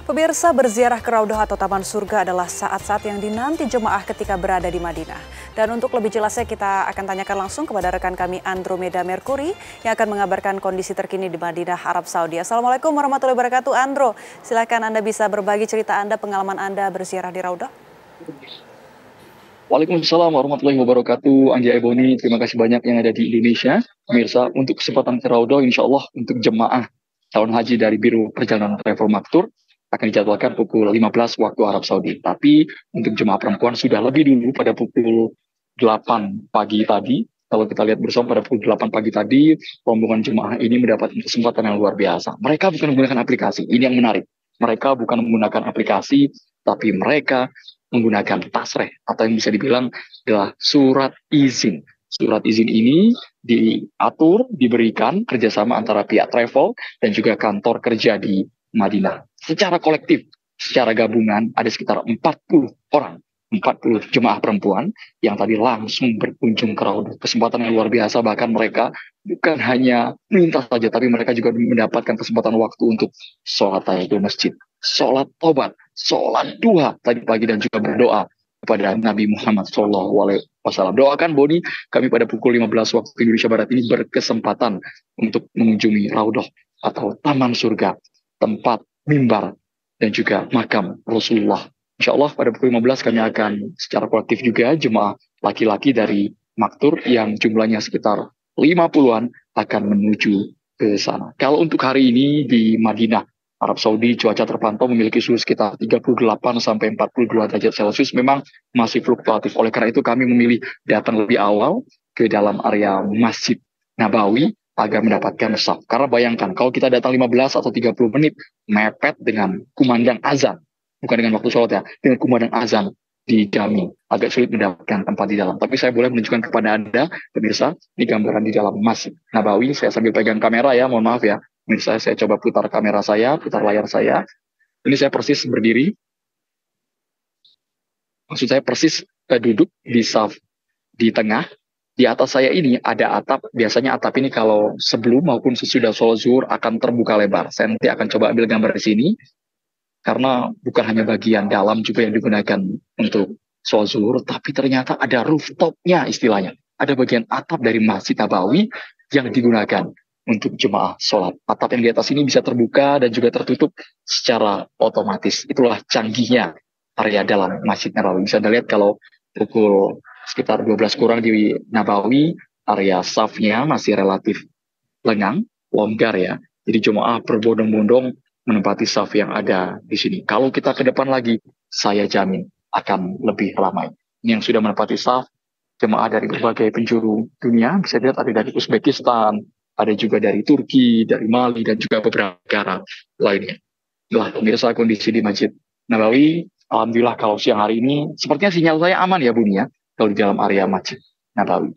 Pemirsa, berziarah ke Raudhah atau Taman Surga adalah saat-saat yang dinanti jemaah ketika berada di Madinah. Dan untuk lebih jelasnya kita akan tanyakan langsung kepada rekan kami Andromeda Merkuri yang akan mengabarkan kondisi terkini di Madinah, Arab Saudi. Assalamualaikum warahmatullahi wabarakatuh. Andro, silakan Anda bisa berbagi cerita Anda, pengalaman Anda berziarah di Raudhah. Waalaikumsalam warahmatullahi wabarakatuh. Andi Ebony, terima kasih banyak yang ada di Indonesia. Pemirsa, untuk kesempatan ke Raudhah, insya Allah untuk jemaah calon haji dari Biro Perjalanan Travel Maktur akan dijadwalkan pukul 15 waktu Arab Saudi. Tapi untuk jemaah perempuan sudah lebih dulu pada pukul 8 pagi tadi. Kalau kita lihat bersama pada pukul 8 pagi tadi, rombongan jemaah ini mendapat kesempatan yang luar biasa. Mereka bukan menggunakan aplikasi, ini yang menarik. Mereka bukan menggunakan aplikasi, tapi mereka menggunakan tasreh atau yang bisa dibilang adalah surat izin. Surat izin ini diatur, diberikan kerjasama antara pihak travel dan juga kantor kerja di Madinah. Secara kolektif, secara gabungan ada sekitar 40 orang, 40 jemaah perempuan yang tadi langsung berkunjung ke Raudhah. Kesempatan yang luar biasa, bahkan mereka bukan hanya melintas saja, tapi mereka juga mendapatkan kesempatan waktu untuk sholat tahiyatul masjid, sholat tobat, sholat duha tadi pagi dan juga berdoa kepada Nabi Muhammad SAW. Doakan Boni, kami pada pukul 15 waktu Indonesia Barat ini berkesempatan untuk mengunjungi Raudhah atau Taman Surga, tempat mimbar dan juga makam Rasulullah. Insya Allah pada pukul 15 kami akan secara kolektif juga jemaah laki-laki dari Maktur yang jumlahnya sekitar 50-an akan menuju ke sana. Kalau untuk hari ini di Madinah, Arab Saudi, cuaca terpantau memiliki suhu sekitar 38 sampai 42 derajat Celcius, memang masih fluktuatif. Oleh karena itu kami memilih datang lebih awal ke dalam area Masjid Nabawi agar mendapatkan saf. Karena bayangkan, kalau kita datang 15 atau 30 menit, mepet dengan kumandang azan. Bukan dengan waktu sholat ya, dengan kumandang azan dijamin. Agak sulit mendapatkan tempat di dalam. Tapi saya boleh menunjukkan kepada Anda, pemirsa, ini gambaran di dalam Masjid Nabawi. Saya sambil pegang kamera ya, mohon maaf ya. Pemirsa, saya coba putar kamera saya, putar layar saya. Ini saya persis berdiri. Maksud saya persis duduk di saf di tengah. Di atas saya ini ada atap. Biasanya atap ini kalau sebelum maupun sesudah sholat zuhur akan terbuka lebar. Saya nanti akan coba ambil gambar di sini. Karena bukan hanya bagian dalam juga yang digunakan untuk sholat zuhur, tapi ternyata ada rooftopnya istilahnya. Ada bagian atap dari Masjid Nabawi yang digunakan untuk jemaah sholat. Atap yang di atas ini bisa terbuka dan juga tertutup secara otomatis. Itulah canggihnya area dalam Masjid Nabawi. Bisa Anda lihat kalau pukul sekitar 12 kurang di Nabawi, area safnya masih relatif lengang, longgar ya. Jadi jemaah berbondong-bondong menempati saf yang ada di sini. Kalau kita ke depan lagi, saya jamin akan lebih ramai. Ini yang sudah menempati saf, jemaah dari berbagai penjuru dunia. Bisa dilihat ada dari Uzbekistan, ada juga dari Turki, dari Mali, dan juga beberapa negara lainnya. Nah, pemirsa, kondisi di Masjid Nabawi, alhamdulillah kalau siang hari ini, sepertinya sinyal saya aman ya Buni ya, kalau di dalam area Masjid Nabawi.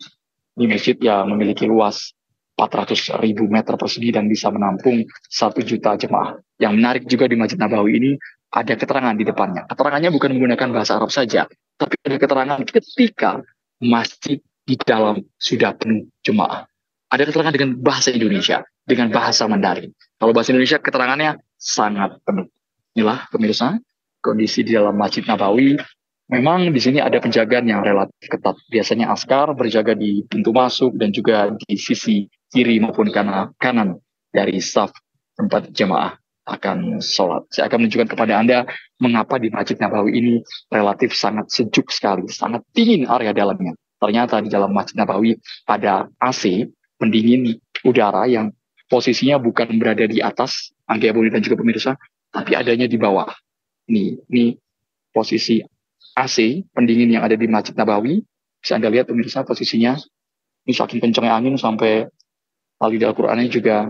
Ini masjid yang memiliki luas 400.000 meter persegi dan bisa menampung 1 juta jemaah. Yang menarik juga di Masjid Nabawi ini, ada keterangan di depannya. Keterangannya bukan menggunakan bahasa Arab saja, tapi ada keterangan ketika masjid di dalam sudah penuh jemaah. Ada keterangan dengan bahasa Indonesia, dengan bahasa Mandarin. Kalau bahasa Indonesia keterangannya sangat penuh. Inilah pemirsa, kondisi di dalam Masjid Nabawi. Memang di sini ada penjagaan yang relatif ketat. Biasanya askar berjaga di pintu masuk dan juga di sisi kiri maupun kanan dari saf tempat jemaah akan sholat. Saya akan menunjukkan kepada Anda mengapa di Masjid Nabawi ini relatif sangat sejuk sekali, sangat dingin area dalamnya. Ternyata di dalam Masjid Nabawi ada AC, pendingin udara yang posisinya bukan berada di atas, Angga Budi dan juga pemirsa, tapi adanya di bawah. Ini posisi AC, pendingin yang ada di Masjid Nabawi. Bisa Anda lihat pemirsa posisinya. Ini saking kencangnya angin sampai tali di Al-Qur'annya juga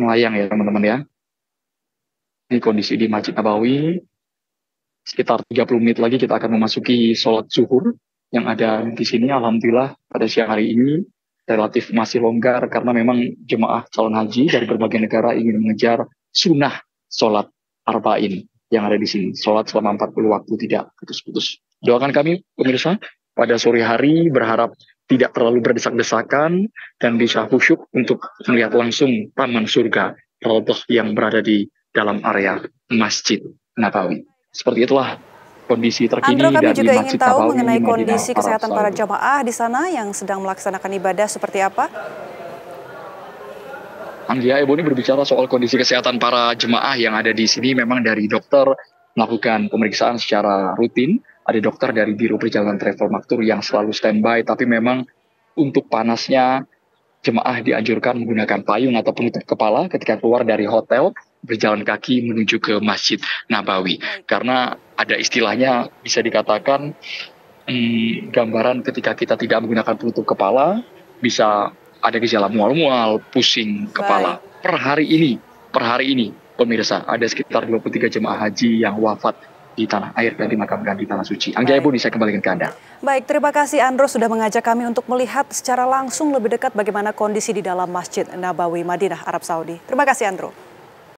melayang ya teman-teman ya. Ini kondisi di Masjid Nabawi. Sekitar 30 menit lagi kita akan memasuki sholat zuhur yang ada di sini. Alhamdulillah pada siang hari ini relatif masih longgar karena memang jemaah calon haji dari berbagai negara ingin mengejar sunnah sholat arba'in yang ada di sini. Sholat selama 40 waktu tidak putus-putus. Doakan kami pemirsa pada sore hari berharap tidak terlalu berdesak-desakan dan bisa khusyuk untuk melihat langsung Taman Surga Raudhah yang berada di dalam area Masjid Nabawi. Seperti itulah kondisi Andro, terkini kami dari juga ingin Masjid tahu Nabawi, mengenai Madinah, kondisi Arab kesehatan para Saudi. jamaah di sana yang sedang melaksanakan ibadah seperti apa? Anggia, Ibu ini berbicara soal kondisi kesehatan para jemaah yang ada di sini. Memang dari dokter melakukan pemeriksaan secara rutin. Ada dokter dari Biro Perjalanan Travel Maktur yang selalu standby. Tapi memang untuk panasnya jemaah dianjurkan menggunakan payung atau penutup kepala ketika keluar dari hotel, berjalan kaki menuju ke Masjid Nabawi. Baik. Karena ada istilahnya bisa dikatakan gambaran ketika kita tidak menggunakan penutup kepala, bisa ada gejala mual-mual, pusing Baik. kepala. Per hari ini, pemirsa, ada sekitar 23 jemaah haji yang wafat di tanah air dan dimakamkan di tanah suci. Anggia Baik. Ibu, saya kembalikan ke Anda. Baik, terima kasih Andro sudah mengajak kami untuk melihat secara langsung lebih dekat bagaimana kondisi di dalam Masjid Nabawi Madinah, Arab Saudi. Terima kasih Andro.